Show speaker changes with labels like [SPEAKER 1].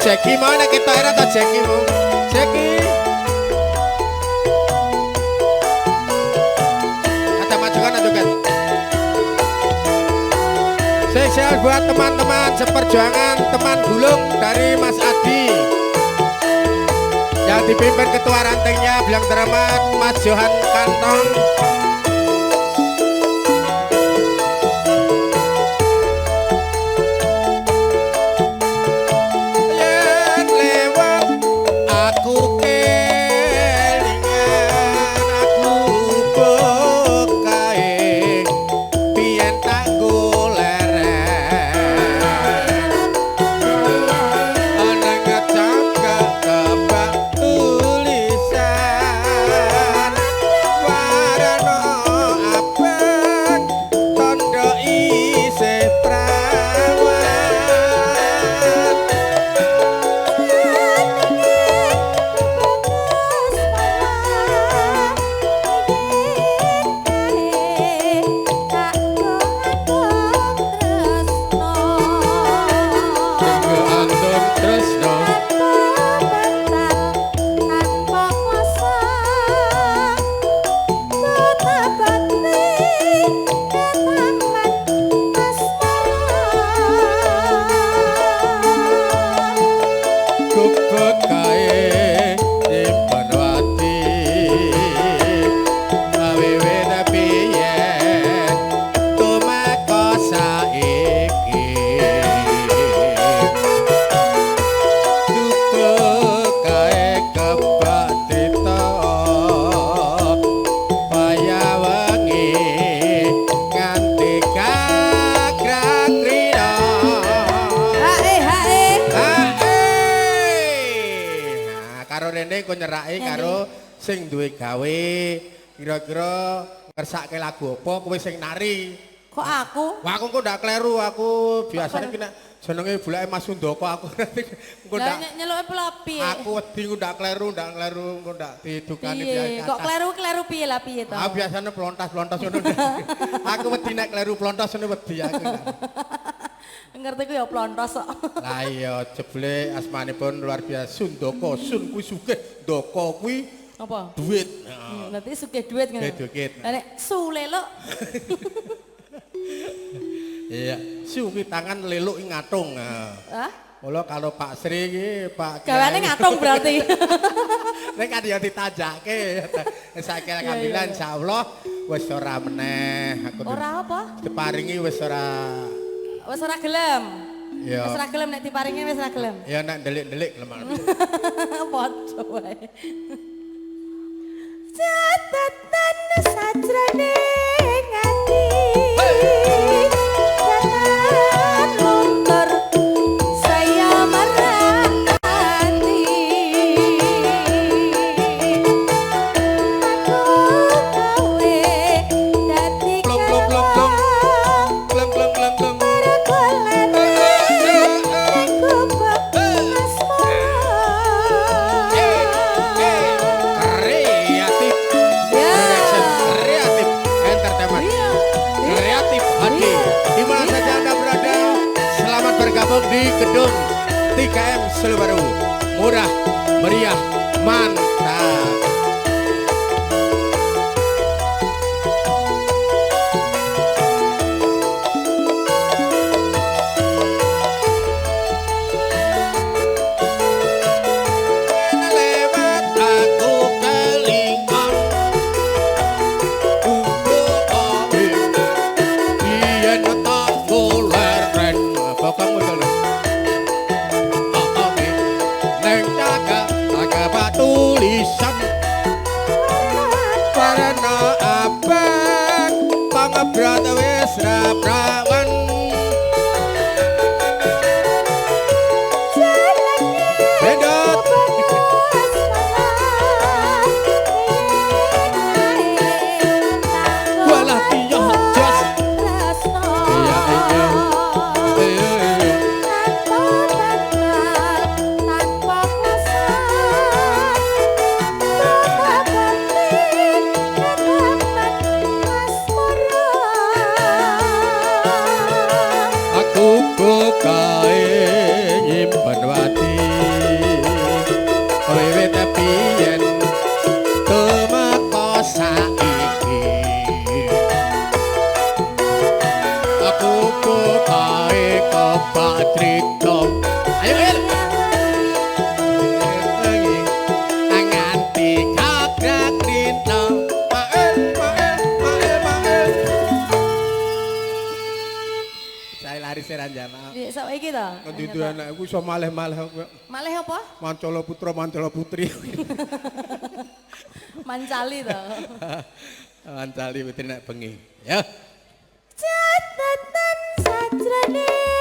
[SPEAKER 1] Jeki mau nek ketok era ta Jeki mau. Jeki. Ada majukan adukan. Spesial buat teman-teman seperjuangan teman gulung dari Mas Adi. Yang dipimpin ketua rantingnya Bilang Teramat Mas Johan Kantong. Sing duwe gawe kira-kira ngersake lagu apa kowe sing nari
[SPEAKER 2] kok aku?
[SPEAKER 1] Wah aku kok ndak kleru aku biasanya kena jenenge bulake Mas Sundoko aku engko ndak
[SPEAKER 2] nyeluke pelopi
[SPEAKER 1] aku wedi ndak kleru engko ndak didukani biasa
[SPEAKER 2] kok kleru piye lah piye to
[SPEAKER 1] biasane plontas-plontas ngono aku wedi nek kleru plontas ngene wedi aku
[SPEAKER 2] ngerti ku ya plontos kok
[SPEAKER 1] lah iya jebule asmanipun luar biasa Sundoko Sun kuwi sugih Ndoko kuwi
[SPEAKER 2] apa?
[SPEAKER 1] Duit.
[SPEAKER 2] Nanti sugih duit ngono.
[SPEAKER 1] Duit.
[SPEAKER 2] Nek sulelok.
[SPEAKER 1] Iya, su ki tangan leluk ngatung.
[SPEAKER 2] Hah?
[SPEAKER 1] Mula kalau Pak Sri iki Pak
[SPEAKER 2] gawane ngatung berarti.
[SPEAKER 1] Nek kan ya ditajake. Saiki alhamdulillah insyaallah wis ora meneh aku.
[SPEAKER 2] Ora apa?
[SPEAKER 1] Diparingi wis ora
[SPEAKER 2] gelem.
[SPEAKER 1] Ya.
[SPEAKER 2] Wis ora gelem nek diparingi wis ora gelem.
[SPEAKER 1] Ya nek delik-delik gelem.
[SPEAKER 2] Padha wae. Catatan sajrone ngati Catatan luntur saya merhati Aku gawe dadi kalong Bergulan aku bekas
[SPEAKER 1] bergabung di gedung 3M Solo Baru murah meriah mantap tulisan karena abang pangebrat wis raprawan bedot walah tiyo jos iya iya coba cerita. Ayo Il. Nganti kakak cerita. Mael. Saya lari seranjana.
[SPEAKER 2] Di sak iki to.
[SPEAKER 1] Ngendi anak aku iso malih-malih kok.
[SPEAKER 2] Malih apa?
[SPEAKER 1] Mancala putra mancala putri.
[SPEAKER 2] Mancali to.
[SPEAKER 1] Mancali putri nek bengi. Ya.
[SPEAKER 2] Catatan sajrone